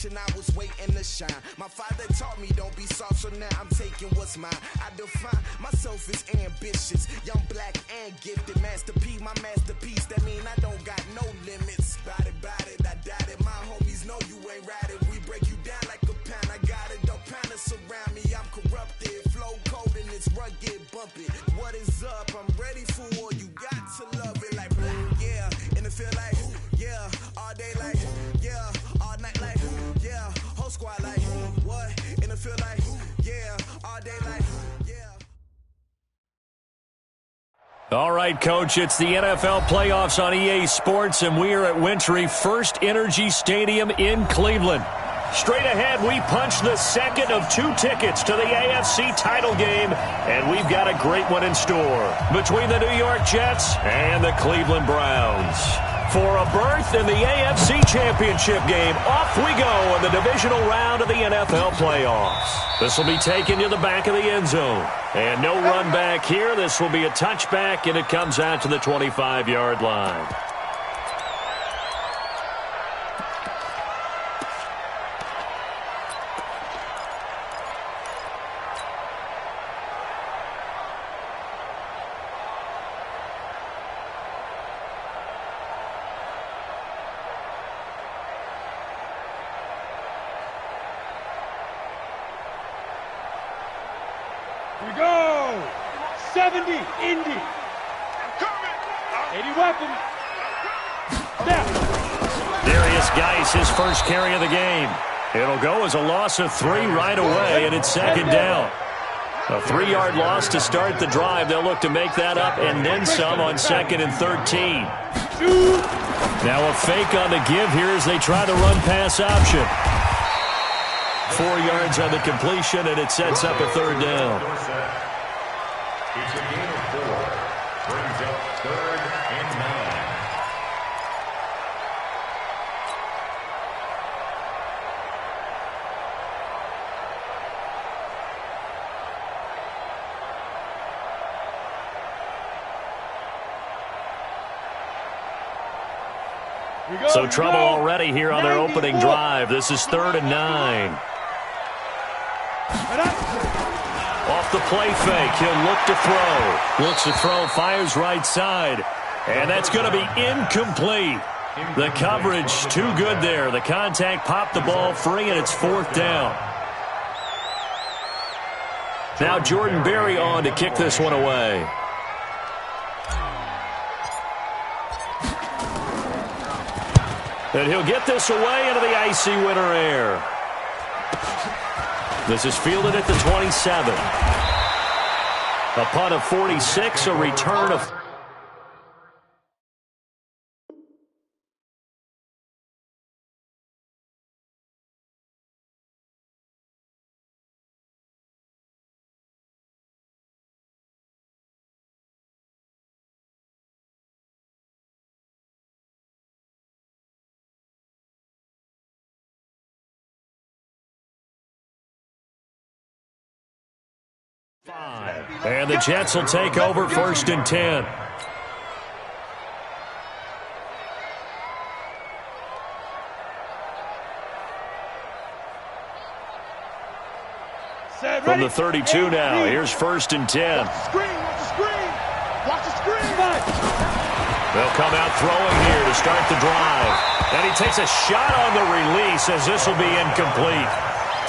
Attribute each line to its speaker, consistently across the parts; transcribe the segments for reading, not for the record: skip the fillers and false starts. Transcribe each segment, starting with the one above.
Speaker 1: generation, I was waiting to shine. My father taught me don't be soft, so now I'm taking what's mine. I define myself as ambitious, young, black, and gifted. Master P, my masterpiece, that mean I don't got no limits. Bout it, I doubt it. My homies know you ain't right it. We break you down like a pound. I got it, don't pound us around me. I'm corrupted, flow cold and it's rugged, bumpy. What is up? I'm ready for war. You got to love it like black, yeah. And it feel like, yeah. All day like, yeah. All night like, yeah. Whole squad like, what? And it feel like, yeah. All day like, yeah.
Speaker 2: All right, Coach, it's the NFL playoffs on EA Sports, and we are at Wintry First Energy Stadium in Cleveland. Straight ahead, we punch the second of 2 tickets to the AFC title game, and we've got a great one in store between the New York Jets and the Cleveland Browns. For a berth in the AFC Championship game, off we go in the divisional round of the NFL playoffs. This will be taken to the back of the end zone. And no run back here. This will be a touchback, and it comes out to the 25-yard line.
Speaker 3: Here we go! 70, Indy. I'm coming. 80 weapon. Snap.
Speaker 2: Darius Geis, his first carry of the game. It'll go as a loss of 3 right away, and it's second down. A 3-yard loss to start the drive. They'll look to make that up and then some on 2nd and 13. Now a fake on the give here as they try the run-pass option. 4 yards on the completion, and it sets up a 3rd down.
Speaker 4: It's a gain of 4. Brings up 3rd and 9.
Speaker 2: So trouble already here on their opening drive. This is 3rd and 9. Off the play fake, he'll look to throw. Looks to throw, fires right side. And that's going to be incomplete. The coverage too good there. The contact popped the ball free, and it's 4th down. Now Jordan Berry on to kick this one away. And he'll get this away into the icy winter air. This is fielded at the 27. A punt of 46, a return of... And the Jets will take over 1st and 10. From the 32 now, here's 1st and 10.
Speaker 3: Watch the screen, watch the screen. Watch the screen.
Speaker 2: They'll come out throwing here to start the drive. And he takes a shot on the release as this will be incomplete.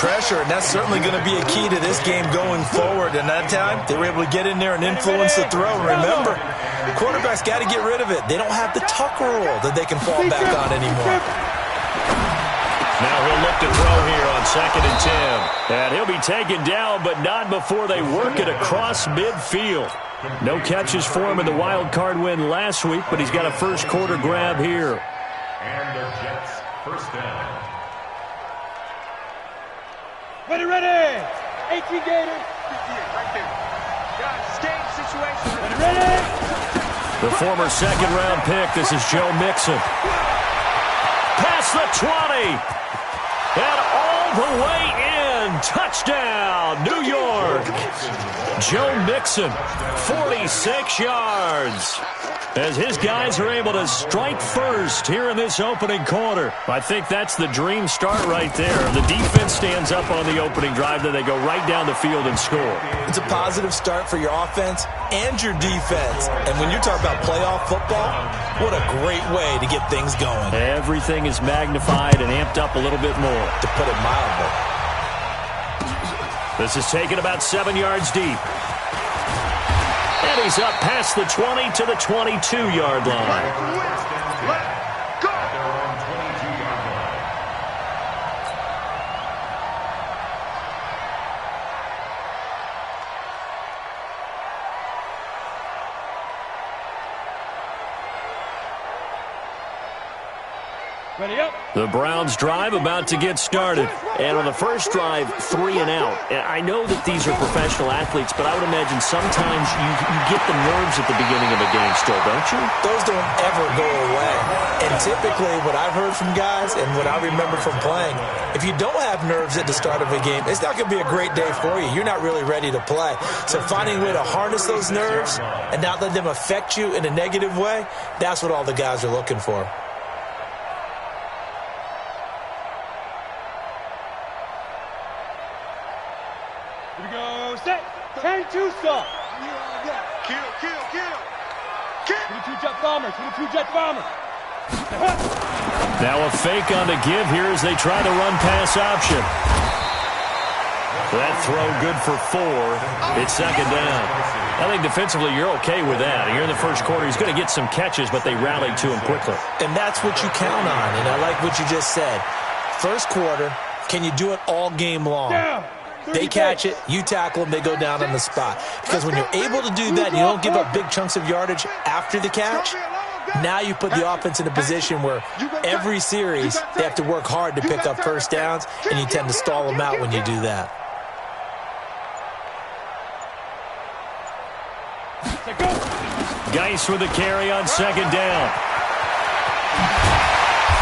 Speaker 5: Pressure, and that's certainly going to be a key to this game going forward. And that time, they were able to get in there and influence the throw. Remember, quarterbacks got to get rid of it. They don't have the tuck rule that they can fall back on anymore.
Speaker 2: Now he'll look to throw here on 2nd and 10. And he'll be taken down, but not before they work it across midfield. No catches for him in the wild card win last week, but he's got a first quarter grab here.
Speaker 4: And the Jets first down.
Speaker 3: Ready. 18 Gators. Right there. Guys, game situation. Ready.
Speaker 2: The former 2nd-round pick, this is Joe Mixon. Past the 20. And all the way in. Touchdown, New York. Joe Mixon, 46 yards. As his guys are able to strike first here in this opening quarter. I think that's the dream start right there. The defense stands up on the opening drive, then they go right down the field and score.
Speaker 5: It's a positive start for your offense and your defense. And when you're talking about playoff football, what a great way to get things going.
Speaker 2: Everything is magnified and amped up a little bit more.
Speaker 5: To put it mildly.
Speaker 2: This is taken about 7 yards deep. And he's up past the 20 to the 22-yard line.
Speaker 3: Ready up.
Speaker 2: The Browns drive about to get started. And on the first drive, 3 and out. I know that these are professional athletes, but I would imagine sometimes you get the nerves at the beginning of a game still, don't you?
Speaker 5: Those don't ever go away. And typically what I've heard from guys and what I remember from playing, if you don't have nerves at the start of a game, it's not going to be a great day for you. You're not really ready to play. So finding a way to harness those nerves and not let them affect you in a negative way, that's what all the guys are looking for.
Speaker 3: Here we go. Set. 10-2 stop. Kill. 22 jet bombers. 22 jet bombers.
Speaker 2: Now a fake on the give here as they try the run-pass option. That throw good for 4. It's second down. I think defensively you're okay with that. Here in the first quarter, he's going to get some catches, but they rallied to him quickly.
Speaker 5: And that's what you count on, and I like what you just said. First quarter, can you do it all game long? They catch it, you tackle them, they go down on the spot. Because when you're able to do that and you don't give up big chunks of yardage after the catch, now you put the offense in a position where every series they have to work hard to pick up first downs, and you tend to stall them out when you do that.
Speaker 2: Geis with a carry on second down.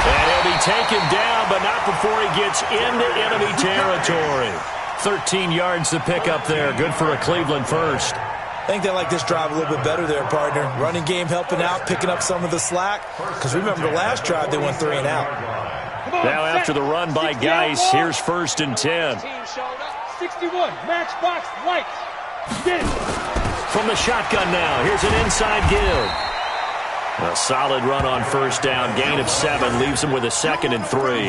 Speaker 2: And he'll be taken down, but not before he gets into enemy territory. 13 yards to pick up there. Good for a Cleveland first.
Speaker 5: I think they like this drive a little bit better there, partner. Running game helping out, picking up some of the slack. Because remember, the last drive they went 3 and out.
Speaker 2: Now after the run by Geis, here's 1st and 10.
Speaker 3: 61, matchbox, lights. Get it.
Speaker 2: From the shotgun now, here's an inside give. A solid run on first down. Gain of 7 leaves him with a 2nd and 3.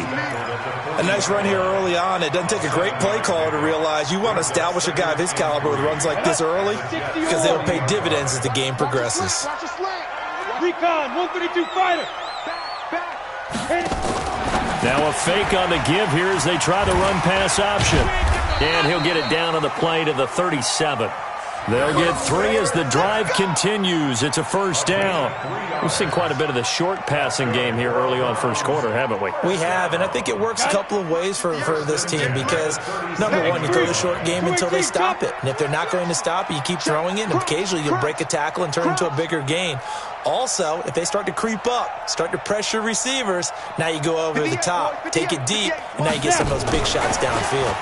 Speaker 5: A nice run here early on. It doesn't take a great play caller to realize you want to establish a guy of his caliber with runs like this early because they'll pay dividends as the game progresses.
Speaker 3: Recon, 132 fighter.
Speaker 2: Now a fake on the give here as they try the run-pass option. And he'll get it down on the play to the 37. They'll get 3 as the drive continues. It's a first down. We've seen quite a bit of the short passing game here early on first quarter, haven't we?
Speaker 5: We have, and I think it works a couple of ways for this team because, number one, you throw the short game until they stop it. And if they're not going to stop it, you keep throwing it, and occasionally you'll break a tackle and turn into a bigger gain. Also, if they start to creep up, start to pressure receivers, now you go over the top, take it deep, and now you get some of those big shots downfield.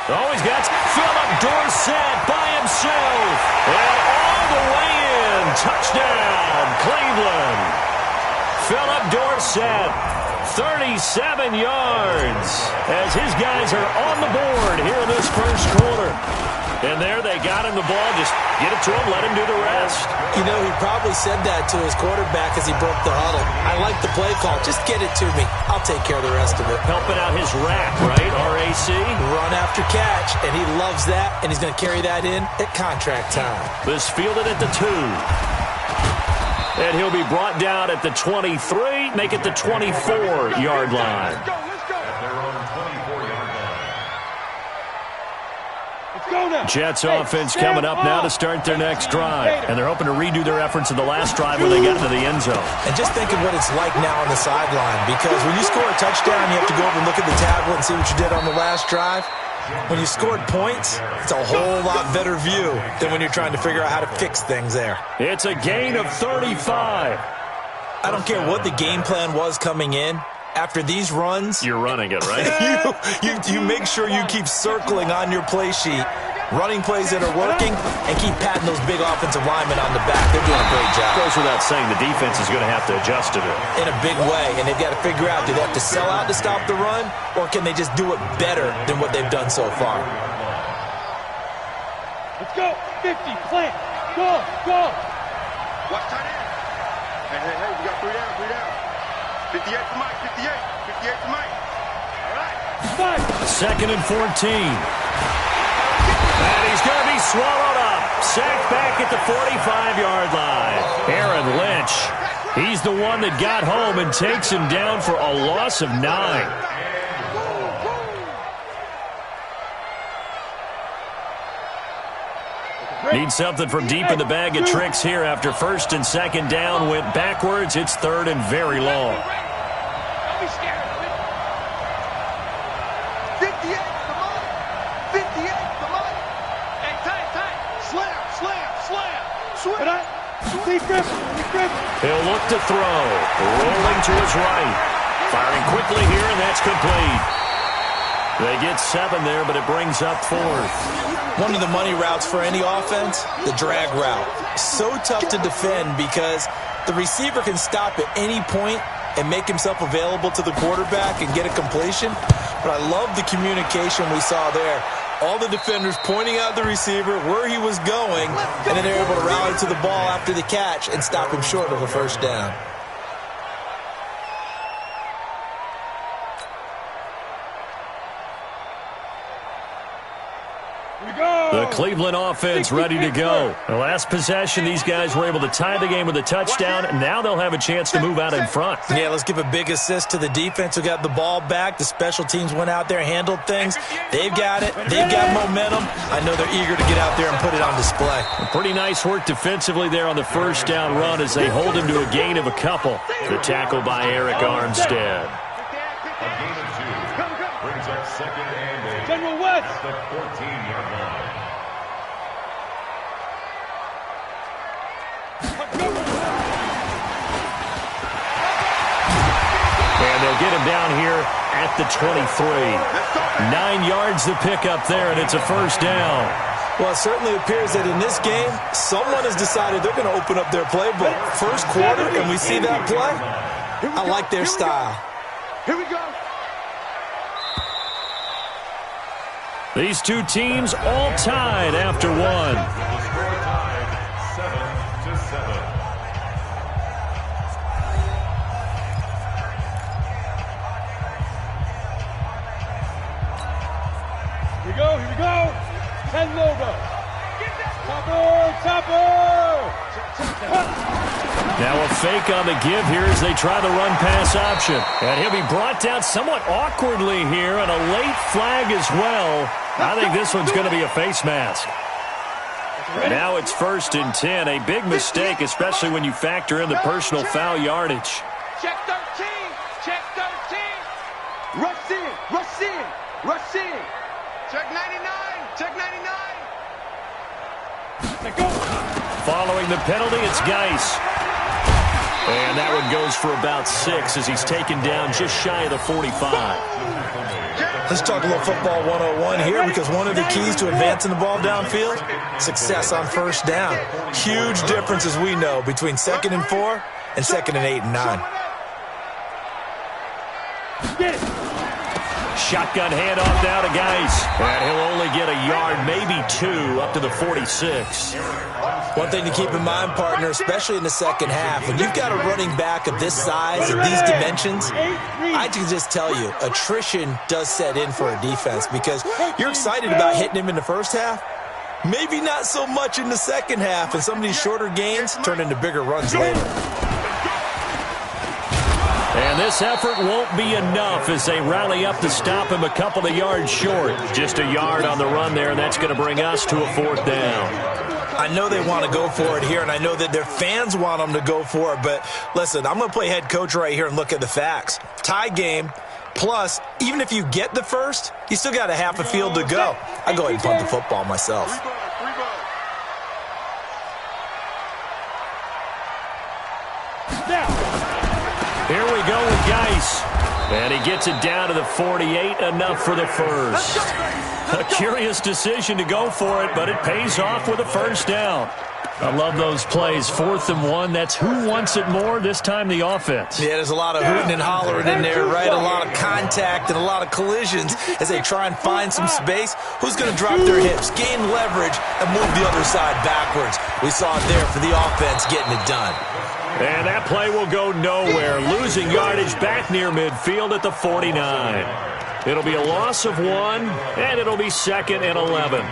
Speaker 2: Always got Philip Dorsett by himself. And all the way in. Touchdown, Cleveland. Philip Dorsett, 37 yards. As his guys are on the board here in this first quarter. And there they got him the ball. Just get it to him, let him do the rest.
Speaker 5: You know, he probably said that to his quarterback as he broke the huddle. I like the play call. Just get it to me. I'll take care of the rest of it.
Speaker 2: Helping out his rack, right? RAC.
Speaker 5: Run after catch, and he loves that, and he's going to carry that in at contract time.
Speaker 2: This fielded at the 2. And he'll be brought down at the 23, make it the 24-yard line. Jets offense coming up now to start their next drive. And they're hoping to redo their efforts in the last drive when they got into the end zone.
Speaker 5: And just think of what it's like now on the sideline. Because when you score a touchdown, you have to go over and look at the tablet and see what you did on the last drive. When you scored points, it's a whole lot better view than when you're trying to figure out how to fix things there.
Speaker 2: It's a gain of 35.
Speaker 5: I don't care what the game plan was coming in. After these runs,
Speaker 2: you're running it, right?
Speaker 5: you make sure you keep circling on your play sheet running plays that are working, and keep patting those big offensive linemen on the back. They're doing a great job.
Speaker 2: Goes without saying the defense is going to have to adjust to it.
Speaker 5: In a big way, and they've got to figure out, do they have to sell out to stop the run, or can they just do it better than what they've done so far?
Speaker 3: Let's go. 50, plant. Go, go.
Speaker 6: Watch tight end. Hey, we got 3 down. 58 to Mike, 58 to Mike. All right.
Speaker 2: 2nd and 14. And he's going to be swallowed up. Sacked back at the 45-yard line. Aaron Lynch. He's the one that got home and takes him down for a loss of 9. Need something from deep in the bag of tricks here after 1st and 2nd down. Went backwards. It's 3rd and very long.
Speaker 6: Don't be scared. 58, come on. 58, come on. Hey, tight. Slam.
Speaker 3: Lee Griffin.
Speaker 2: He'll look to throw. Rolling to his right. Firing quickly here, and that's complete. They get 7 there, but it brings up 4th.
Speaker 5: One of the money routes for any offense, the drag route. So tough to defend because the receiver can stop at any point and make himself available to the quarterback and get a completion. But I love the communication we saw there. All the defenders pointing out the receiver, where he was going, and then they're able to rally to the ball after the catch and stop him short of a 1st down.
Speaker 2: The Cleveland offense ready to go. The last possession, these guys were able to tie the game with a touchdown, and now they'll have a chance to move out in front.
Speaker 5: Yeah, let's give a big assist to the defense who got the ball back. The special teams went out there, handled things. They've got it. They've got momentum. I know they're eager to get out there and put it on display.
Speaker 2: Pretty nice work defensively there on the 1st down run as they hold him to a gain of a couple. The tackle by Eric Armstead.
Speaker 4: A gain of 2 brings up 2nd and 8.
Speaker 3: General West.
Speaker 4: The 14-yard line.
Speaker 2: And they'll get him down here at the 23. 9 yards to pick up there, and it's a 1st down.
Speaker 5: Well, it certainly appears that in this game, someone has decided they're going to open up their playbook. 1st quarter, and we see that play. I like their style.
Speaker 6: Here we go.
Speaker 2: These two teams all tied after 1.
Speaker 4: The score tied 7-7.
Speaker 3: Here we go. 10 logo. Topper.
Speaker 2: Now a fake on the give here as they try the run-pass option. And he'll be brought down somewhat awkwardly here, and a late flag as well. I think this one's going to be a face mask. Now it's 1st and 10. A big mistake, especially when you factor in the personal foul yardage.
Speaker 6: Check 13. Rush in. Check 99.
Speaker 2: Following the penalty, it's Geis. And that one goes for about 6 as he's taken down just shy of the 45.
Speaker 5: Let's talk a little football 101 here, because one of the keys to advancing the ball downfield, success on 1st down. Huge difference, as we know, between 2nd and 4 and 2nd and 8 and 9.
Speaker 3: Get it.
Speaker 2: Shotgun handoff now to Geis. And he'll only get a yard, maybe 2, up to the 46.
Speaker 5: One thing to keep in mind, partner, especially in the 2nd half, when you've got a running back of this size and these dimensions, I can just tell you, attrition does set in for a defense, because you're excited about hitting him in the 1st half, maybe not so much in the 2nd half, and some of these shorter gains turn into bigger runs later.
Speaker 2: And this effort won't be enough as they rally up to stop him a couple of yards short. Just a yard on the run there, and that's going to bring us to a 4th down.
Speaker 5: I know they want to go for it here, and I know that their fans want them to go for it, but listen, I'm going to play head coach right here and look at the facts. Tie game, plus, even if you get the 1st, you still got a half a field to go. I go ahead and punt the football myself.
Speaker 2: Here we go with Geis. And he gets it down to the 48, enough for the first. A curious decision to go for it, but it pays off with a first down. I love those plays. 4th and 1. That's who wants it more, this time the offense.
Speaker 5: Yeah, there's a lot of hooting and hollering in there, right? A lot of contact and a lot of collisions as they try and find some space. Who's going to drop their hips, gain leverage, and move the other side backwards? We saw it there for the offense getting it done.
Speaker 2: And that play will go nowhere, losing yardage back near midfield at the 49. It'll be a loss of 1, and it'll be 2nd and 11.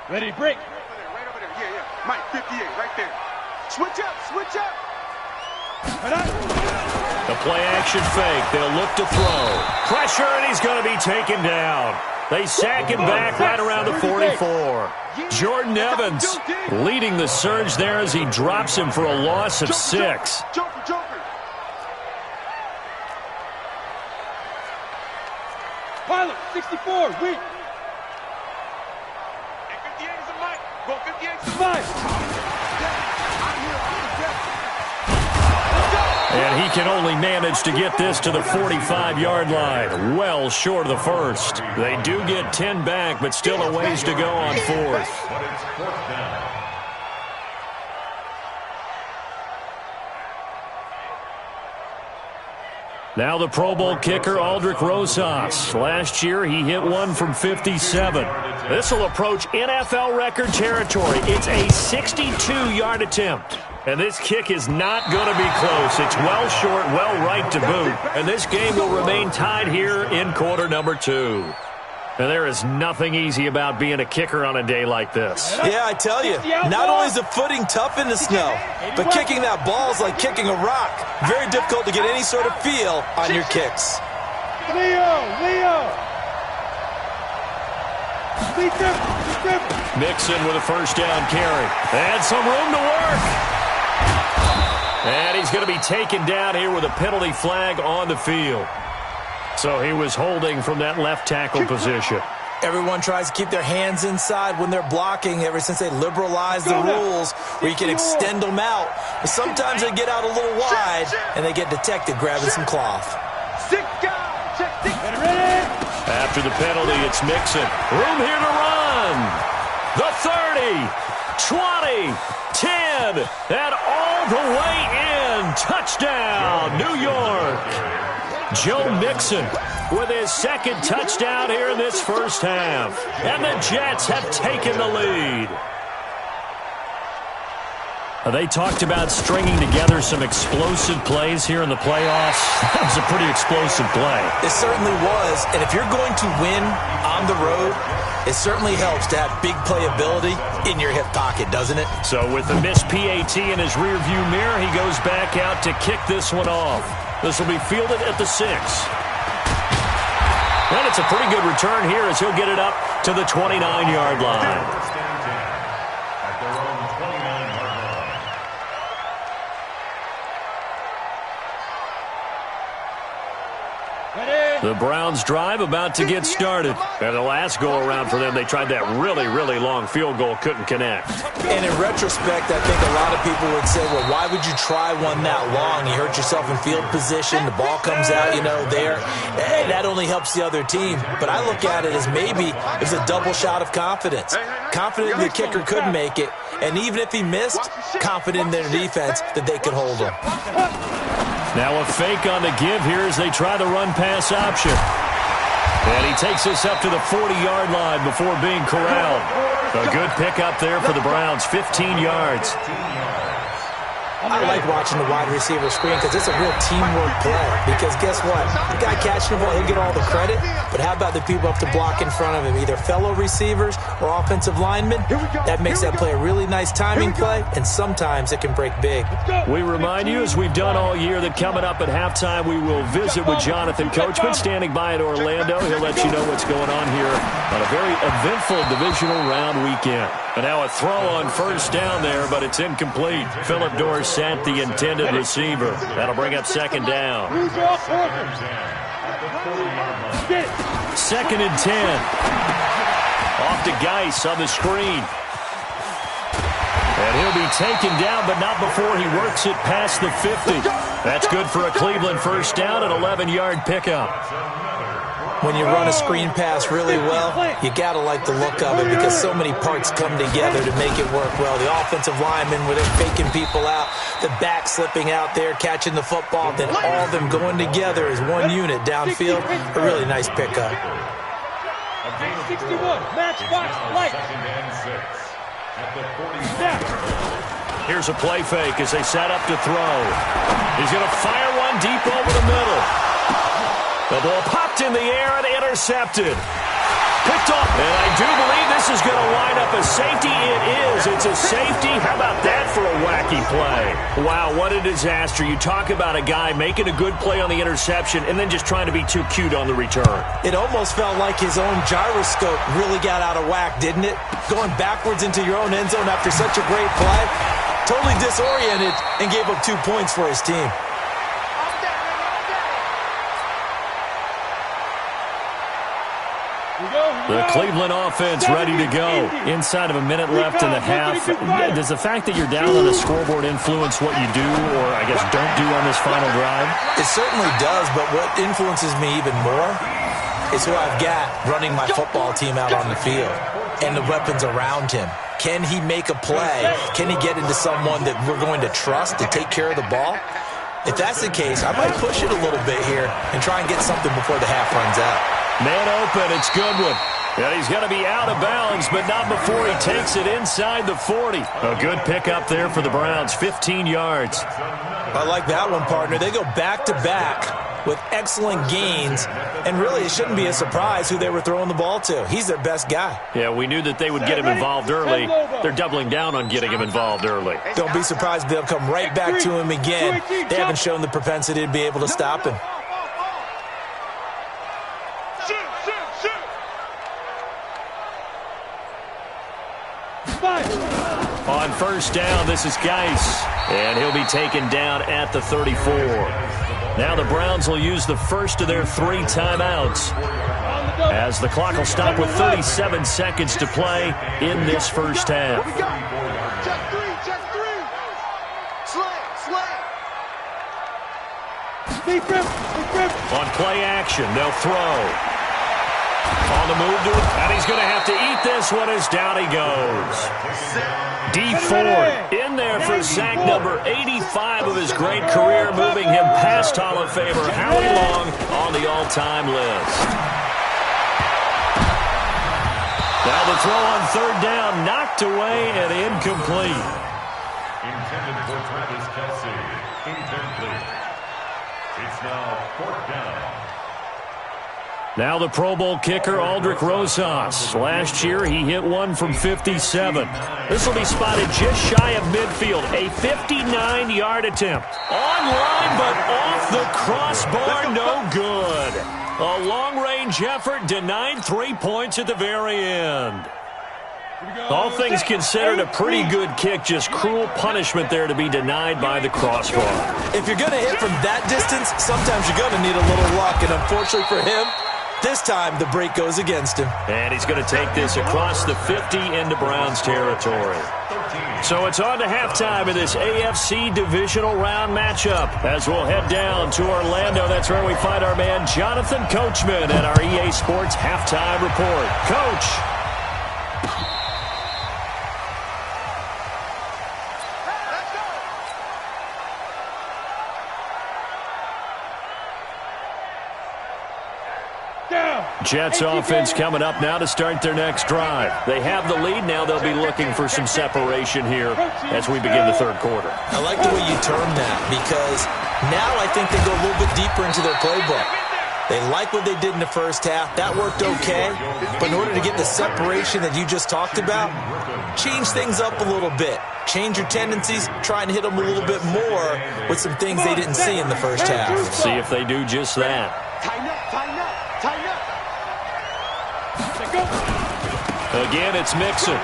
Speaker 3: Ready, break.
Speaker 6: Right over there. Yeah. Mike, 58, right there. Switch up.
Speaker 2: The play-action fake. They'll look to throw. Pressure, and he's going to be taken down. They sack him back right around the 44. Jordan Evans leading the surge there as he drops him for a loss of 6.
Speaker 6: Joker.
Speaker 3: Pilot, 64, weak.
Speaker 6: And 58 is a Mike. Go 58 is a
Speaker 3: Five.
Speaker 2: And he can only manage to get this to the 45-yard line, well short of the first. They do get 10 back, but still a ways to go on 4th.
Speaker 4: But it's 4th down.
Speaker 2: Now the Pro Bowl kicker, Aldrich Rosas. Last year, he hit one from 57. This will approach NFL record territory. It's a 62-yard attempt. And this kick is not going to be close. It's well short, well right to boot. And this game will remain tied here in quarter number 2. And there is nothing easy about being a kicker on a day like this.
Speaker 5: Yeah, I tell you, not only is the footing tough in the snow, but kicking that ball is like kicking a rock. Very difficult to get any sort of feel on your kicks.
Speaker 3: Leo.
Speaker 2: Mixon with a first down carry. And some room to work. And he's going to be taken down here with a penalty flag on the field. So he was holding from that left tackle position.
Speaker 5: Everyone tries to keep their hands inside when they're blocking ever since they liberalized the rules where you can extend them out. But sometimes they get out a little wide and they get detected grabbing some cloth.
Speaker 2: After the penalty, it's Mixon. Room here to run. The 30, 20, 10, and all the way in. Touchdown, New York. Joe Mixon with his second touchdown here in this first half. And the Jets have taken the lead. They talked about stringing together some explosive plays here in the playoffs. That was a pretty explosive play.
Speaker 5: It certainly was. And if you're going to win on the road, it certainly helps to have big playability in your hip pocket, doesn't it?
Speaker 2: So with the missed PAT in his rearview mirror, he goes back out to kick this one off. This will be fielded at the 6. And it's a pretty good return here as he'll get it up to the 29-yard line.
Speaker 4: At their own 29-yard line.
Speaker 2: The Browns drive about to get started. And the last go-around for them, they tried that really, really long field goal, couldn't connect.
Speaker 5: And in retrospect, I think a lot of people would say, well, why would you try one that long? You hurt yourself in field position. The ball comes out, there. And that only helps the other team. But I look at it as maybe it was a double shot of confidence. Confident the kicker could make it. And even if he missed, confident in their defense that they could hold him.
Speaker 2: Now a fake on the give here as they try the run-pass option. And he takes this up to the 40-yard line before being corralled. A good pickup there for the Browns, 15 yards.
Speaker 5: I like watching the wide receiver screen because it's a real teamwork play. Because guess what? The guy catching the ball, he'll get all the credit. But how about the people up to block in front of him? Either fellow receivers or offensive linemen. That makes that play a really nice timing play, and sometimes it can break big.
Speaker 2: We remind you, as we've done all year, that coming up at halftime, we will visit with Jonathan Coachman standing by in Orlando. He'll let you know what's going on here on a very eventful divisional round weekend. And now a throw on first down there, but it's incomplete. Phillip Dorsett, the intended receiver. That'll bring up second down. Second and 10. Off to Geis on the screen. And he'll be taken down, but not before he works it past the 50. That's good for a Cleveland first down, an 11-yard pickup.
Speaker 5: When you run a screen pass really well, you got to like the look of it because so many parts come together to make it work well. The offensive linemen, where they're faking people out, the back slipping out there, catching the football, then all of them going together as one unit downfield. A really nice pickup.
Speaker 3: 61, matchbox, light.
Speaker 2: Here's a play fake as they set up to throw. He's going to fire one deep over the middle. The ball popped in the air and intercepted. Picked off. And I do believe this is going to wind up a safety. It is. It's a safety. How about that for a wacky play? Wow, what a disaster. You talk about a guy making a good play on the interception and then just trying to be too cute on the return.
Speaker 5: It almost felt like his own gyroscope really got out of whack, didn't it? Going backwards into your own end zone after such a great play. Totally disoriented and gave up 2 points for his team.
Speaker 2: The Cleveland offense ready to go. Inside of a minute left in the half. Does the fact that you're down on the scoreboard influence what you do or, I guess, don't do on this final drive?
Speaker 5: It certainly does, but what influences me even more is who I've got running my football team out on the field and the weapons around him. Can he make a play? Can he get into someone that we're going to trust to take care of the ball? If that's the case, I might push it a little bit here and try and get something before the half runs out.
Speaker 2: Man open, it's Goodwin. And he's going to be out of bounds, but not before he takes it inside the 40. A good pickup there for the Browns, 15 yards.
Speaker 5: I like that one, partner. They go back-to-back with excellent gains, and really it shouldn't be a surprise who they were throwing the ball to. He's their best guy.
Speaker 2: Yeah, we knew that they would get him involved early. They're doubling down on getting him involved early.
Speaker 5: Don't be surprised if they'll come right back to him again. They haven't shown the propensity to be able to stop him.
Speaker 2: On first down, this is Geis, and he'll be taken down at the 34. Now the Browns will use the first of their 3 timeouts as the clock will stop with 37 seconds to play in this first half.
Speaker 6: Just three. Slam.
Speaker 2: On play action, they'll throw. On the move to it, and he's going to have to eat this one as down he goes. D Ford in there for sack number 85 of his great career, moving him past Hall of Famer Howie Long on the all-time list. Now the throw on third down, knocked away and incomplete.
Speaker 4: Intended for Travis Kelce. Incomplete. It's now 4th down.
Speaker 2: Now the Pro Bowl kicker, Aldrich Rosas. Last year, he hit one from 57. This will be spotted just shy of midfield. A 59-yard attempt. On line, but off the crossbar, no good. A long-range effort denied 3 points at the very end. All things considered, a pretty good kick. Just cruel punishment there to be denied by the crossbar.
Speaker 5: If you're going to hit from that distance, sometimes you're going to need a little luck. And unfortunately for him, this time the break goes against him.
Speaker 2: And he's going to take this across the 50 into Browns territory. So it's on to halftime in this AFC divisional round matchup as we'll head down to Orlando. That's where we find our man Jonathan Coachman at our EA Sports halftime report. Coach. Jets offense coming up now to start their next drive. They have the lead. Now they'll be looking for some separation here as we begin the third quarter.
Speaker 5: I like the way you term that because now I think they go a little bit deeper into their playbook. They like what they did in the first half. That worked okay. But in order to get the separation that you just talked about, change things up a little bit. Change your tendencies. Try and hit them a little bit more with some things they didn't see in the first half.
Speaker 2: See if they do just that.
Speaker 6: Tighten up.
Speaker 2: Again, it's Mixon.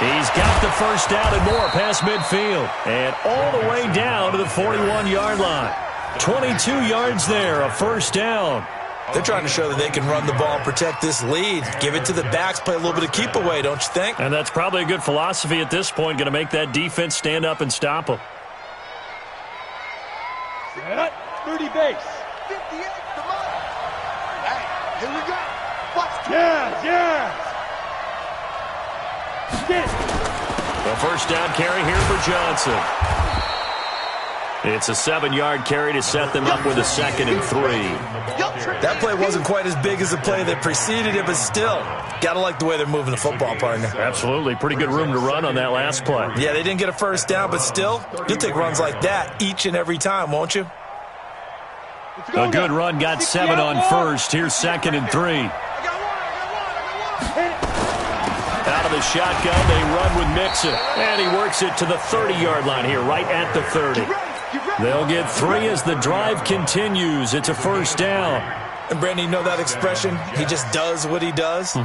Speaker 2: He's got the first down and more past midfield. And all the way down to the 41-yard line. 22 yards there, a first down.
Speaker 5: They're trying to show that they can run the ball and protect this lead. Give it to the backs, play a little bit of keep away, don't you think?
Speaker 2: And that's probably a good philosophy at this point, going to make that defense stand up and stop them.
Speaker 3: 30 base.
Speaker 6: 58, come on. Hey, here we go. Watch.
Speaker 3: Yes. Get it.
Speaker 2: The first down carry here for Johnson. It's a 7-yard carry to set them up with a 2nd and 3.
Speaker 5: That play wasn't quite as big as the play that preceded it, but still, got to like the way they're moving the football, partner.
Speaker 2: Absolutely. Pretty good room to run on that last play.
Speaker 5: Yeah, they didn't get a first down, but still, you'll take runs like that each and every time, won't you?
Speaker 2: A good run got 7 on first. Here's 2nd and 3. Out of the shotgun, they run with Mixon. And he works it to the 30-yard line here, right at the 30. They'll get 3 as the drive continues. It's a first down.
Speaker 5: And, Brandon, you know that expression? He just does what he does?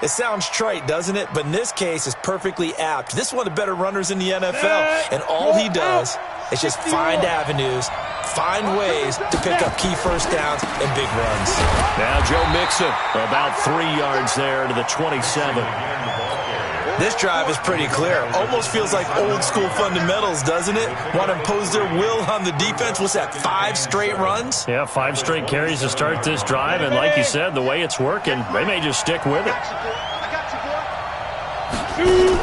Speaker 5: It sounds trite, doesn't it? But in this case, it's perfectly apt. This is one of the better runners in the NFL. And all he does is just find avenues, find ways to pick up key first downs and big runs.
Speaker 2: Now Joe Mixon, about 3 yards there to the 27.
Speaker 5: This drive is pretty clear. Almost feels like old school fundamentals, doesn't it? Want to impose their will on the defense. What's that, 5 straight runs?
Speaker 2: Yeah, 5 straight carries to start this drive. And like you said, the way it's working, they may just stick with it.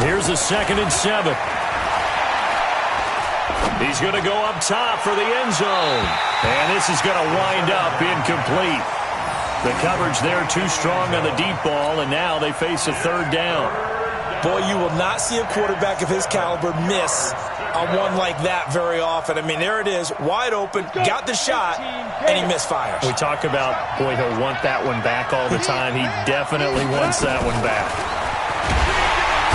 Speaker 2: Here's a 2nd and 7. He's going to go up top for the end zone. And this is going to wind up incomplete. The coverage there too strong on the deep ball, and now they face a 3rd down.
Speaker 5: Boy, you will not see a quarterback of his caliber miss on one like that very often. I mean, there it is, wide open, got the shot, and he misfires.
Speaker 2: We talk about, boy, he'll want that one back all the time. He definitely wants that one back.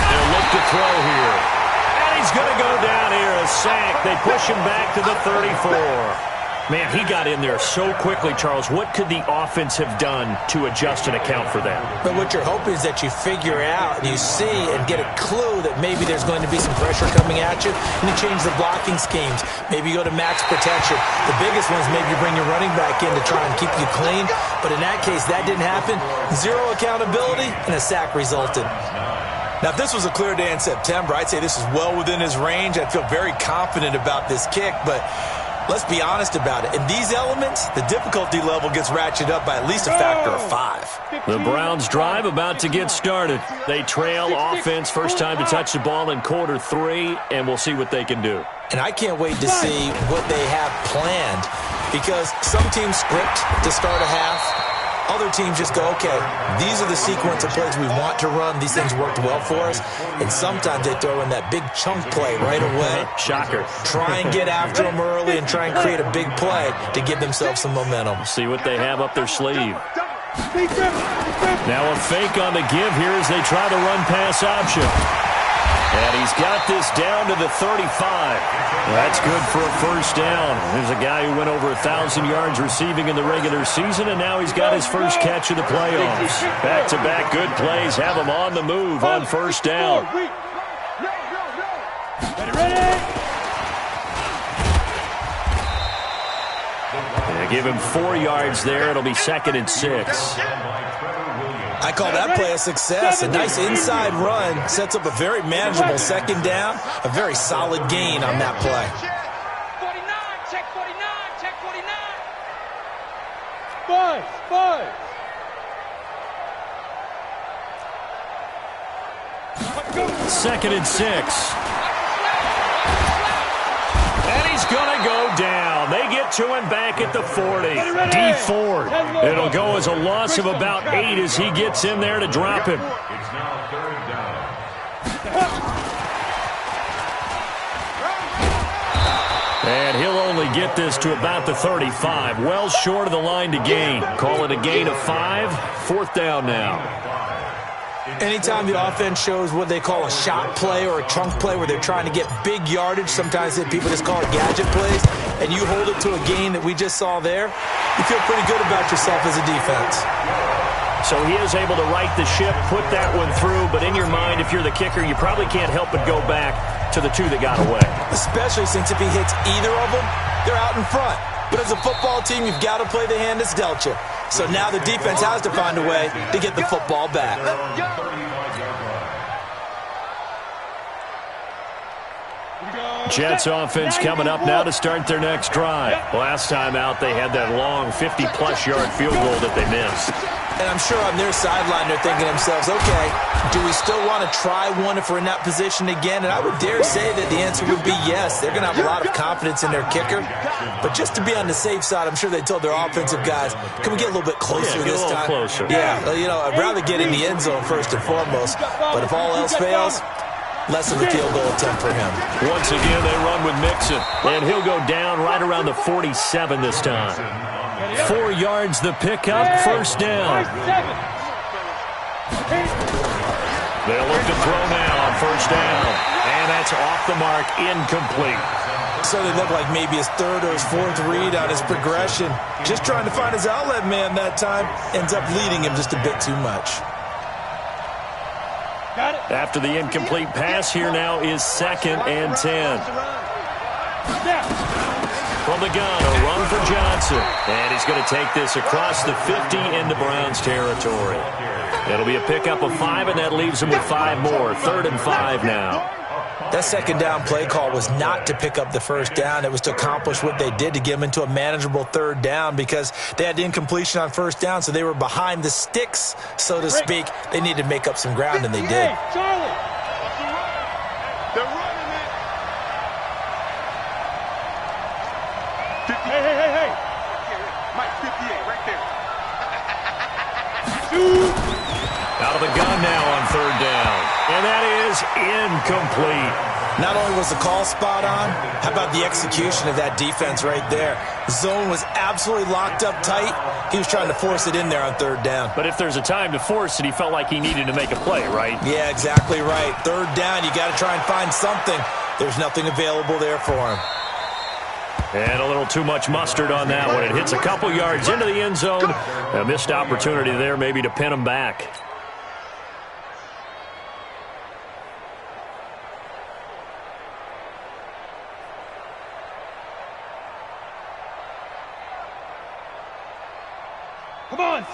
Speaker 2: They'll look to throw here. And he's going to go down here, a sack. They push him back to the 34. Man, he got in there so quickly, Charles. What could the offense have done to adjust and account for that?
Speaker 5: But what you're hoping is that you figure out and you see and get a clue that maybe there's going to be some pressure coming at you, and you change the blocking schemes. Maybe you go to max protection. The biggest one is maybe you bring your running back in to try and keep you clean. But in that case, that didn't happen. 0 accountability, and a sack resulted. Now, if this was a clear day in September, I'd say this is well within his range. I'd feel very confident about this kick, but let's be honest about it. In these elements, the difficulty level gets ratcheted up by at least a factor of 5.
Speaker 2: The Browns drive about to get started. They trail offense, first time to touch the ball in quarter 3, and we'll see what they can do.
Speaker 5: And I can't wait to see what they have planned, because some teams script to start a half. Other teams just go, okay, these are the sequence of plays we want to run. These things worked well for us. And sometimes they throw in that big chunk play right away.
Speaker 2: Shocker.
Speaker 5: Try and get after them early and try and create a big play to give themselves some momentum.
Speaker 2: See what they have up their sleeve. Now a fake on the give here as they try the run-pass option. And he's got this down to the 35. That's good for a first down. There's a guy who went over 1,000 yards receiving in the regular season, and now he's got his first catch of the playoffs. Back-to-back good plays have him on the move on first down. They give him 4 yards there. It'll be 2nd and 6.
Speaker 5: I call that play a success. A nice inside run sets up a very manageable 2nd down. A very solid gain on that play.
Speaker 3: Check 49, check 49.
Speaker 2: 2nd and 6. And he's going to go down. They get to him back at the 40. D Ford. It'll go as a loss of about 8 as he gets in there to drop him.
Speaker 4: It's now 3rd down.
Speaker 2: And he'll only get this to about the 35. Well short of the line to gain. Call it a gain of 5. 4th down now.
Speaker 5: Anytime the offense shows what they call a shot play or a chunk play where they're trying to get big yardage, sometimes people just call it gadget plays, and you hold it to a gain that we just saw there, you feel pretty good about yourself as a defense.
Speaker 2: So he is able to right the ship, put that one through, but in your mind, if you're the kicker, you probably can't help but go back to the 2 that got away.
Speaker 5: Especially since if he hits either of them, they're out in front. But as a football team, you've got to play the hand that's dealt you. So now the defense has to find a way to get the football back.
Speaker 2: Jets offense coming up now to start their next drive. Last time out, they had that long 50-plus yard field goal that they missed.
Speaker 5: And I'm sure on their sideline, they're thinking to themselves, okay, do we still want to try one if we're in that position again? And I would dare say that the answer would be yes. They're going to have a lot of confidence in their kicker. But just to be on the safe side, I'm sure they told their offensive guys, can we get a little bit closer this time?
Speaker 2: Closer.
Speaker 5: Yeah, you know, I'd rather get in the end zone first and foremost. But if all else fails, less of a field goal attempt for him.
Speaker 2: Once again, they run with Mixon, and he'll go down right around the 47 this time. 4 yards the pickup, first down. They'll look to throw now on first down, and that's off the mark, incomplete.
Speaker 5: So they look like maybe his third or his fourth read on his progression. Just trying to find his outlet man that time, ends up leading him just a bit too much.
Speaker 2: After the incomplete pass, here now is 2nd and 10. From the gun, a run for Johnson. And he's going to take this across the 50 into Browns territory. It'll be a pickup of 5, and that leaves him with 5 more. 3rd and 5 now.
Speaker 5: That second down play call was not to pick up the first down. It was to accomplish what they did to get them into a manageable 3rd down because they had the incompletion on first down, so they were behind the sticks, so to speak. They needed to make up some ground, and they did.
Speaker 6: Charlie. They're running it. Hey. Mike, 58, right there.
Speaker 2: Out of the gun now on 3rd down. And that is incomplete.
Speaker 5: Not only was the call spot on, how about the execution of that defense right there? Zone was absolutely locked up tight. He was trying to force it in there on 3rd down.
Speaker 2: But if there's a time to force it, he felt like he needed to make a play, right?
Speaker 5: Yeah, exactly right. 3rd down, you got to try and find something. There's nothing available there for him.
Speaker 2: And a little too much mustard on that one. It hits a couple yards into the end zone. A missed opportunity there maybe to pin him back.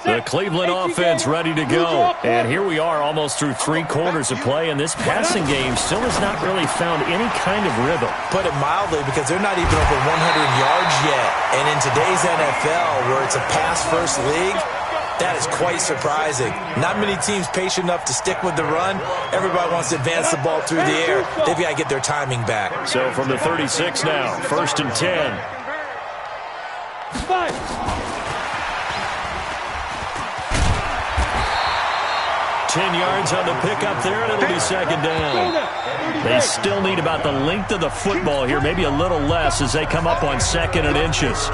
Speaker 2: The Cleveland offense ready to go. And here we are almost through 3 quarters of play, and this passing game still has not really found any kind of rhythm.
Speaker 5: Put it mildly, because they're not even over 100 yards yet. And in today's NFL, where it's a pass-first league, that is quite surprising. Not many teams patient enough to stick with the run. Everybody wants to advance the ball through the air. They've got to get their timing back.
Speaker 2: So from the 36 now, 1st and 10. 10 yards on the pickup there, and it'll be 2nd down. They still need about the length of the football here, maybe a little less as they come up on 2nd and inches.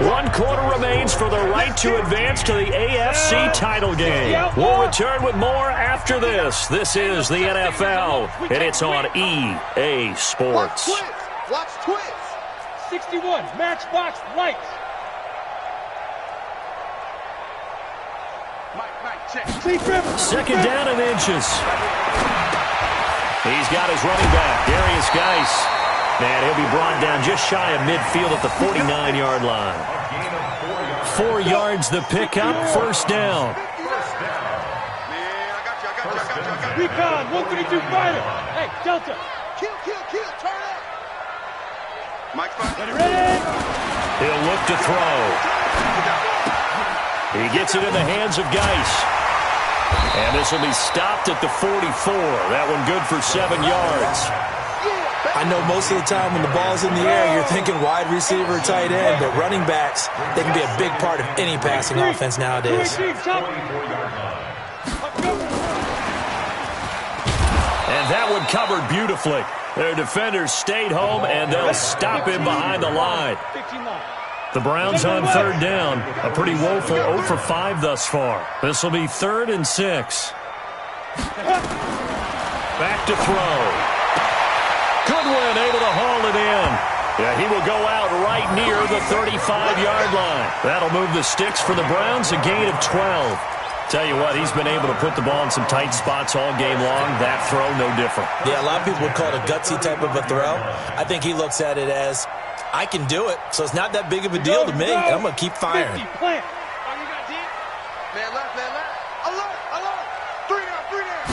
Speaker 2: 1 quarter remains for the right to advance to the AFC title game. We'll return with more after this. This is the NFL, and it's on EA Sports.
Speaker 6: Watch twins.
Speaker 3: 61, Matchbox Lights.
Speaker 6: Check.
Speaker 2: 2nd down and inches. He's got his running back, Darius Geis. And he'll be brought down just shy of midfield at the 49-yard line. 4 yards the pickup, 1st down.
Speaker 6: Man, I got you.
Speaker 3: Recon, 132 fighter. Hey, Delta.
Speaker 6: Kill, turn up. Mike,
Speaker 3: Ready?
Speaker 2: He'll look to throw. He gets it in the hands of Geis. And this will be stopped at the 44. That one good for 7 yards.
Speaker 5: I know most of the time when the ball's in the air, you're thinking wide receiver or tight end, but running backs, they can be a big part of any passing offense nowadays.
Speaker 2: And that one covered beautifully. Their defenders stayed home, and they'll stop him behind the line. The Browns on 3rd down. A pretty woeful 0 for 5 thus far. This will be 3rd and 6. Back to throw. Goodwin able to haul it in. Yeah, he will go out right near the 35-yard line. That'll move the sticks for the Browns, a gain of 12. Tell you what, he's been able to put the ball in some tight spots all game long. That throw, no different.
Speaker 5: Yeah, a lot of people would call it a gutsy type of a throw. I think he looks at it as I can do it, so it's not that big of a deal to me, and I'm going to keep firing.
Speaker 3: Plant.
Speaker 6: Man left, man left. Alert, alert. 3 down, 3 down.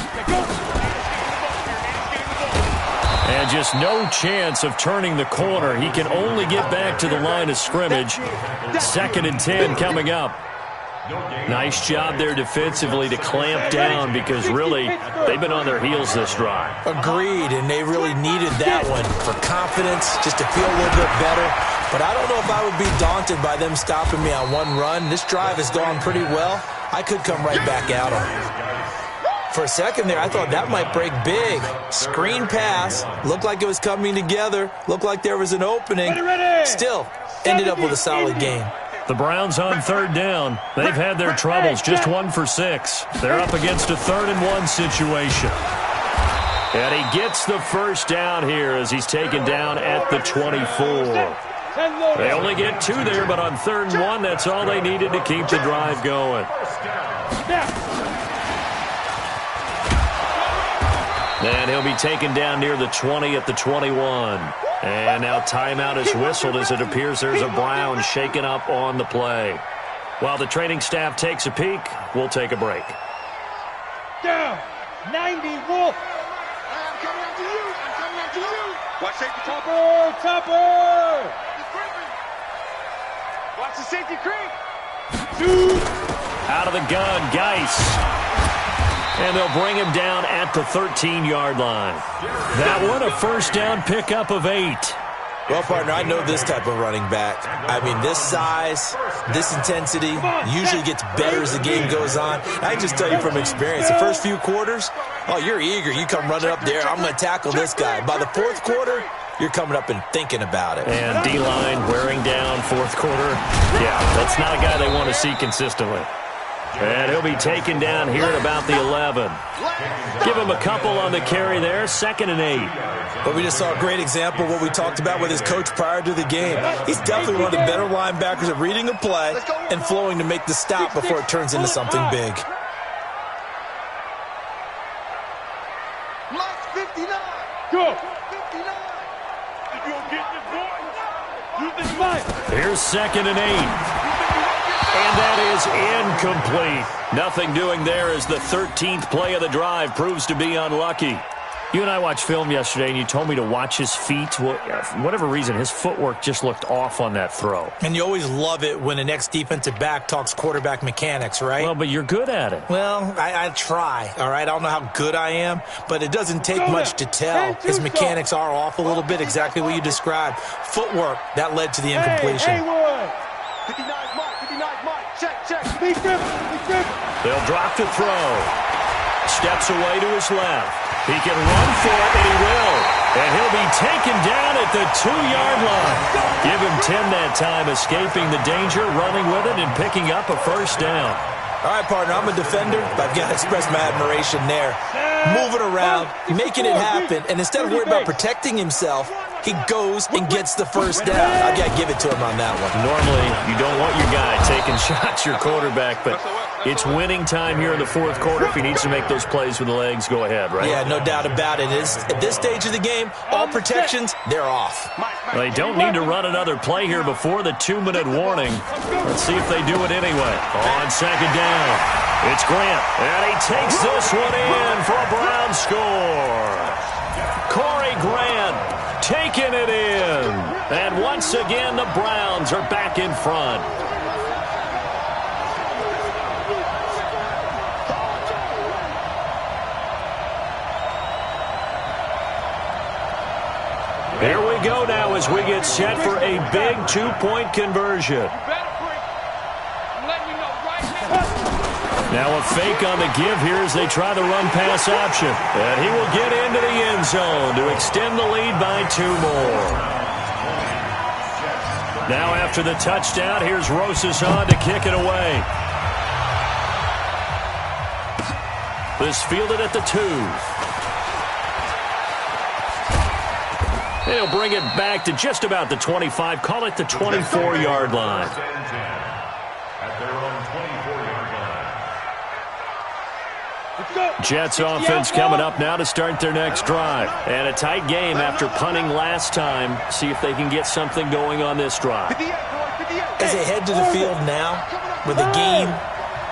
Speaker 2: And just no chance of turning the corner. He can only get back to the line of scrimmage. 2nd and 10 coming up. Nice job there defensively to clamp down because really they've been on their heels this drive.
Speaker 5: Agreed, and they really needed that one for confidence, just to feel a little bit better. But I don't know if I would be daunted by them stopping me on one run. This drive has gone pretty well. I could come right back at them. For a second there, I thought that might break big. Screen pass, looked like it was coming together, looked like there was an opening. Still, ended up with a solid game.
Speaker 2: The Browns on 3rd down. They've had their troubles, just 1 for 6. They're up against a 3rd and 1 situation. And he gets the first down here as he's taken down at the 24. They only get 2 there, but on 3rd and 1, that's all they needed to keep the drive going. And he'll be taken down near the 20 at the 21. And now timeout is whistled as it appears there's a Brown shaken up on the play. While the training staff takes a peek, we'll take a break.
Speaker 3: Down. 90, Wolf.
Speaker 6: I'm coming after you. I'm coming after you. Watch safety.
Speaker 3: Topper.
Speaker 6: Watch the safety creep.
Speaker 2: Out of the gun, Geis. And they'll bring him down at the 13-yard line. That one, a first down pickup of 8.
Speaker 5: Well, partner, I know this type of running back. I mean, this size, this intensity usually gets better as the game goes on. I can just tell you from experience, the first few quarters, oh, you're eager. You come running up there, I'm going to tackle this guy. By the 4th quarter, you're coming up and thinking about it.
Speaker 2: And D-line wearing down 4th quarter. Yeah, that's not a guy they want to see consistently. And he'll be taken down here at about the 11. Give him a couple on the carry there, 2nd and 8.
Speaker 5: But we just saw a great example of what we talked about with his coach prior to the game. He's definitely one of the better linebackers at reading a play and flowing to make the stop before it turns into something big.
Speaker 6: Mike 59.
Speaker 3: Go.
Speaker 6: 59.
Speaker 3: If you don't get this boy, you think mine.
Speaker 2: Here's 2nd and 8. And that is incomplete. Nothing doing there as the 13th play of the drive proves to be unlucky. You and I watched film yesterday, and you told me to watch his feet. Well, for whatever reason, his footwork just looked off on that throw.
Speaker 5: And you always love it when an ex-defensive back talks quarterback mechanics, right?
Speaker 2: Well, but you're good at it.
Speaker 5: Well, I try, all right? I don't know how good I am, but it doesn't take much to tell. His mechanics are off a little bit, exactly what you described. Footwork, that led to the incompletion.
Speaker 3: Haywood.
Speaker 6: 59 Mike. 59 Mike. Check.
Speaker 3: Be grip.
Speaker 2: They'll drop to throw. Steps away to his left. He can run for it, and he will. And he'll be taken down at the 2-yard line. Give him 10 that time, escaping the danger, running with it, and picking up a first down.
Speaker 5: All right, partner, I'm a defender, but I've got to express my admiration there. Moving around, making it happen, and instead of worrying about protecting himself, he goes and gets the first down. I've got to give it to him on that one.
Speaker 2: Normally, you don't want your guy taking shots, your quarterback, but it's winning time here in the 4th quarter. If he needs to make those plays with the legs, go ahead, right?
Speaker 5: Yeah, no doubt about it. At this stage of the game, all protections, they're off.
Speaker 2: Well, they don't need to run another play here before the 2-minute warning. Let's see if they do it anyway. On 2nd down, it's Grant, and he takes this one in for a Brown score. Corey Grant taking it in. And once again, the Browns are back in front. Here we go now as we get set for a big 2-point conversion. Now a fake on the give here as they try the run-pass option. And he will get into the end zone to extend the lead by 2 more. Now after the touchdown, here's Rosas on to kick it away. This fielded at the 2. They'll bring it back to just about the 25. Call it the 24-yard line.
Speaker 4: At their own 24-yard line.
Speaker 2: Jets offense coming up now to start their next drive. And a tight game after punting last time. See if they can get something going on this drive.
Speaker 5: As they head to the field now, with the game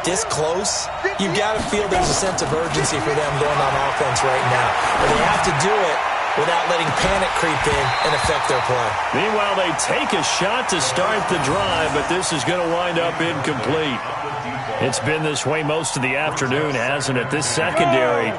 Speaker 5: this close, you've got to feel there's a sense of urgency for them going on offense right now. But they have to do it without letting panic creep in and affect their play.
Speaker 2: Meanwhile, they take a shot to start the drive, but this is going to wind up incomplete. It's been this way most of the afternoon, hasn't it? This secondary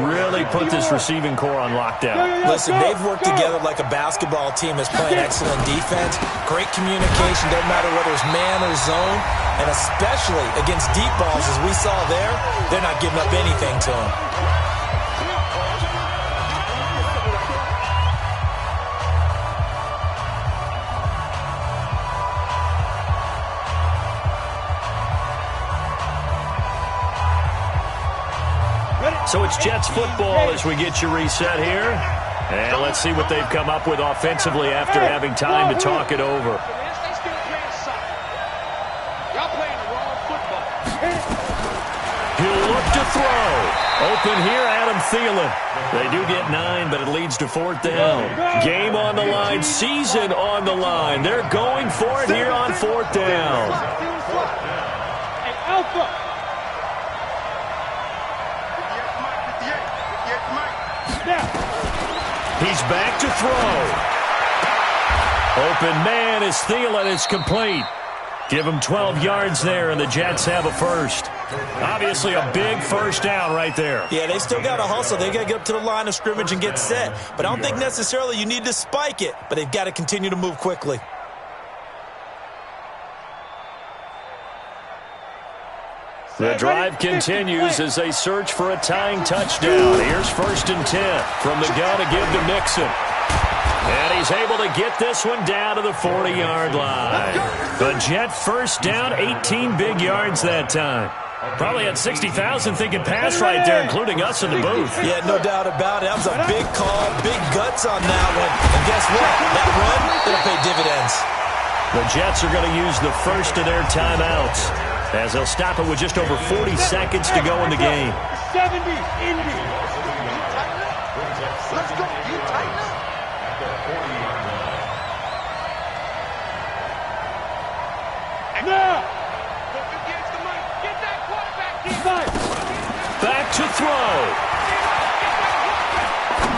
Speaker 2: really put this receiving core on lockdown.
Speaker 5: Listen, they've worked together like a basketball team that's playing excellent defense. Great communication, doesn't matter whether it's man or zone. And especially against deep balls, as we saw there, they're not giving up anything to them.
Speaker 2: So it's Jets football as we get you reset here. And let's see what they've come up with offensively after having time to talk it over. He'll look to throw. Open here, Adam Thielen. They do get 9, but it leads to 4th down. Game on the line, season on the line. They're going for it here on 4th down.
Speaker 3: Hey, Alpha.
Speaker 2: He's back to throw. Open man is Thielen. It's complete. Give him 12 yards there, and the Jets have a first. Obviously a big first down right there.
Speaker 5: Yeah, they still got to hustle. They got to get up to the line of scrimmage and get set. But I don't think necessarily you need to spike it, but they've got to continue to move quickly.
Speaker 2: The drive continues as they search for a tying touchdown. Here's 1st and 10 from the gun to give to Mixon. And he's able to get this one down to the 40-yard line. The Jet first down, 18 big yards that time. Probably had 60,000 thinking pass right there, including us in the booth.
Speaker 5: Yeah, no doubt about it. That was a big call, big guts on that one. And guess what? That run, it'll pay dividends.
Speaker 2: The Jets are going to use the first of their timeouts, as they'll stop it with just over 40 seconds to go in the game.
Speaker 3: 70s, Indy.
Speaker 6: Let's go. You tighten up.
Speaker 3: Now.
Speaker 6: Get that quarterback.
Speaker 2: Back to throw.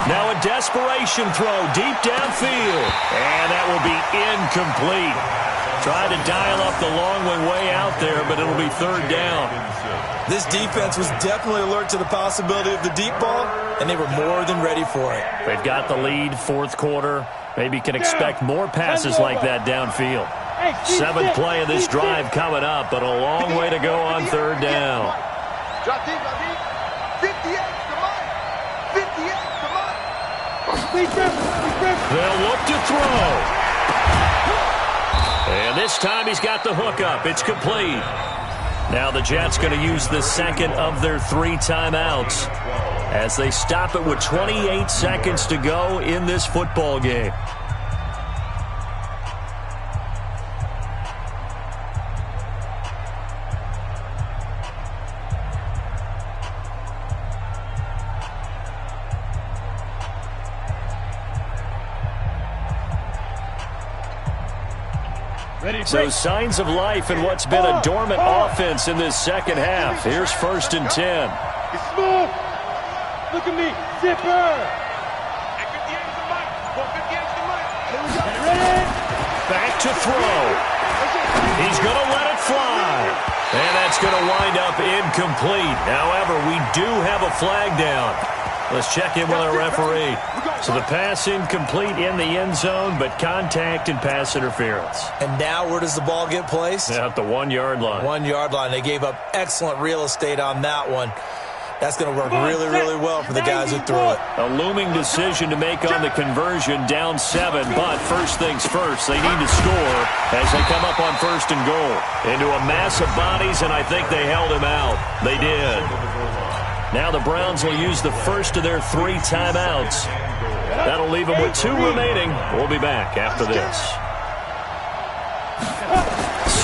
Speaker 2: Now a desperation throw deep downfield. And that will be incomplete. Tried to dial up the long one way out there, but it'll be 3rd down.
Speaker 5: This defense was definitely alert to the possibility of the deep ball, and they were more than ready for it.
Speaker 2: They've got the lead, 4th quarter. Maybe can expect more passes like that downfield. 7th play of this drive coming up, but a long way to go on 3rd down.
Speaker 6: Drop deep, 58, come on. 58, come on.
Speaker 2: They'll look to throw. And this time he's got the hook up. It's complete. Now the Jets going to use the second of their 3 timeouts as they stop it with 28 seconds to go in this football game. So signs of life in what's been a dormant offense in this second half. Here's 1st and 10.
Speaker 3: It's smooth. Look at me. Zipper.
Speaker 2: Back to throw. He's going to let it fly. And that's going to wind up incomplete. However, we do have a flag down. Let's check in with our referee. So the pass incomplete in the end zone, but contact and pass interference.
Speaker 5: And now where does the ball get placed?
Speaker 2: At the 1-yard line.
Speaker 5: 1-yard line. They gave up excellent real estate on that one. That's going to work really, really well for the guys who threw it.
Speaker 2: A looming decision to make on the conversion, down 7. But first things first, they need to score as they come up on 1st and goal. Into a mass of bodies, and I think they held him out. They did. Now the Browns will use the first of their 3 timeouts. That'll leave them with 2 remaining. We'll be back after this.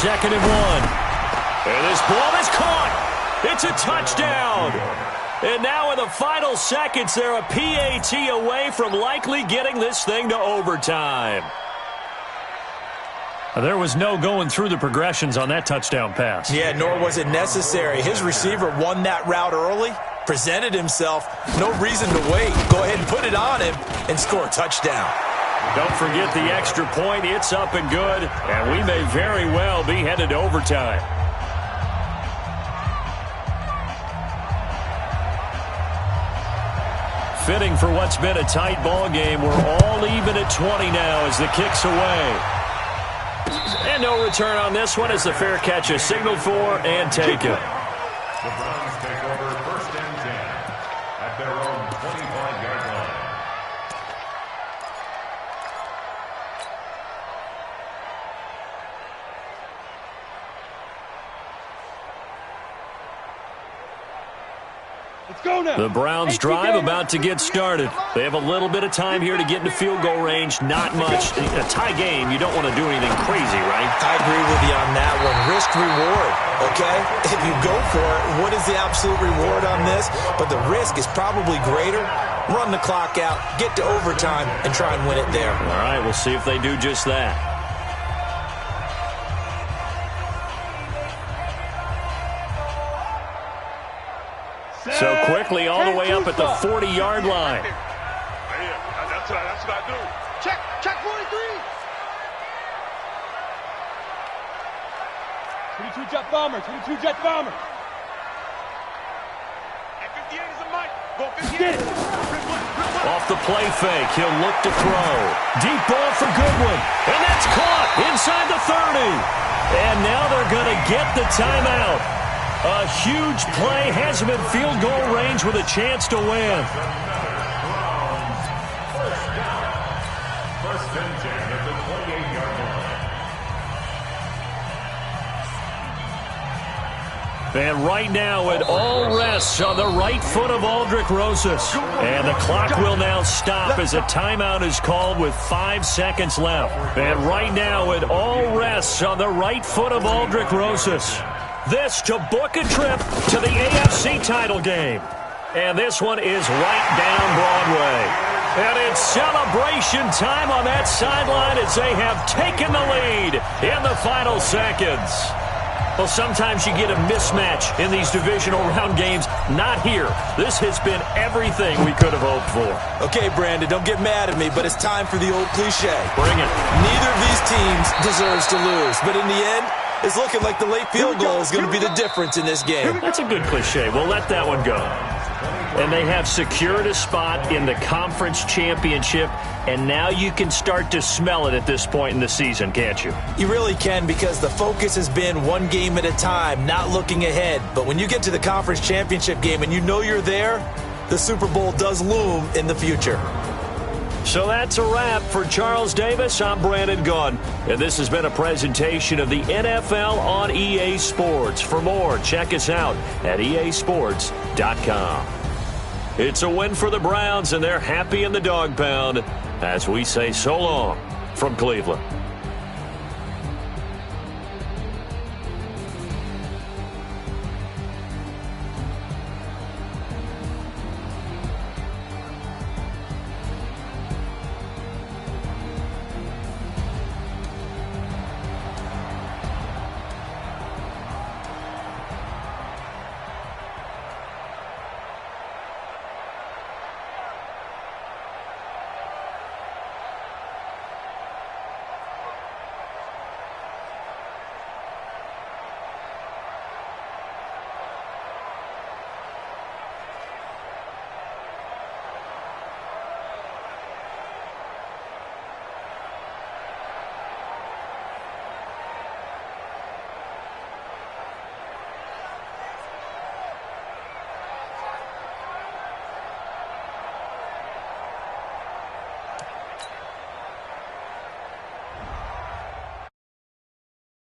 Speaker 2: 2nd and 1. And this ball is caught. It's a touchdown. And now in the final seconds, they're a PAT away from likely getting this thing to overtime.
Speaker 7: There was no going through the progressions on that touchdown pass.
Speaker 5: Yeah, nor was it necessary. His receiver won that route early, presented himself, no reason to wait. Go ahead and put it on him and score a touchdown.
Speaker 2: Don't forget the extra point. It's up and good, and we may very well be headed to overtime. Fitting for what's been a tight ball game. We're all even at 20 now as the kick's away. And no return on this one as the fair catch is signaled for and taken.
Speaker 4: The Browns take over 1st and 10 at their own 25-yard line.
Speaker 3: Let's go now.
Speaker 2: The Browns drive about to get started. They have a little bit of time here to get into field goal range. Not much. A tie game, you don't want to do anything crazy, right?
Speaker 5: I agree with you on that one. Risk reward, okay? If you go for it, what is the absolute reward on this? But the risk is probably greater. Run the clock out, get to overtime, and try and win it there.
Speaker 2: All right, we'll see if they do just that. So quickly all the way up at the 40-yard line.
Speaker 6: That's what I do. Check 43.
Speaker 3: 22 jet bomber, 22 jet bomber.
Speaker 6: And 58 is a mic. Go 58.
Speaker 3: Get it.
Speaker 2: Off the play fake, he'll look to throw. Deep ball for Goodwin. And that's caught inside the 30. And now they're going to get the timeout. A huge play has him in field goal range with a chance to win.
Speaker 4: First and 10 at the 28-yard line.
Speaker 2: And right now it all rests on the right foot of Aldrick Rosas. And the clock will now stop as a timeout is called with 5 seconds left. And right now it all rests on the right foot of Aldrick Rosas. This to book a trip to the AFC title game. And this one is right down Broadway. And it's celebration time on that sideline as they have taken the lead in the final seconds. Well, sometimes you get a mismatch in these divisional round games. Not here. This has been everything we could have hoped for.
Speaker 5: Okay, Brandon, don't get mad at me, but it's time for the old cliche.
Speaker 2: Bring it.
Speaker 5: Neither of these teams deserves to lose, but in the end, it's looking like the late field goal is going to be the difference in this game.
Speaker 2: That's a good cliche. We'll let that one go. And they have secured a spot in the conference championship, and now you can start to smell it at this point in the season, can't you?
Speaker 5: You really can, because the focus has been one game at a time, not looking ahead. But when you get to the conference championship game and you know you're there, the Super Bowl does loom in the future.
Speaker 2: So that's a wrap for Charles Davis. I'm Brandon Gunn, and this has been a presentation of the NFL on EA Sports. For more, check us out at easports.com. It's a win for the Browns, and they're happy in the dog pound as we say so long from Cleveland.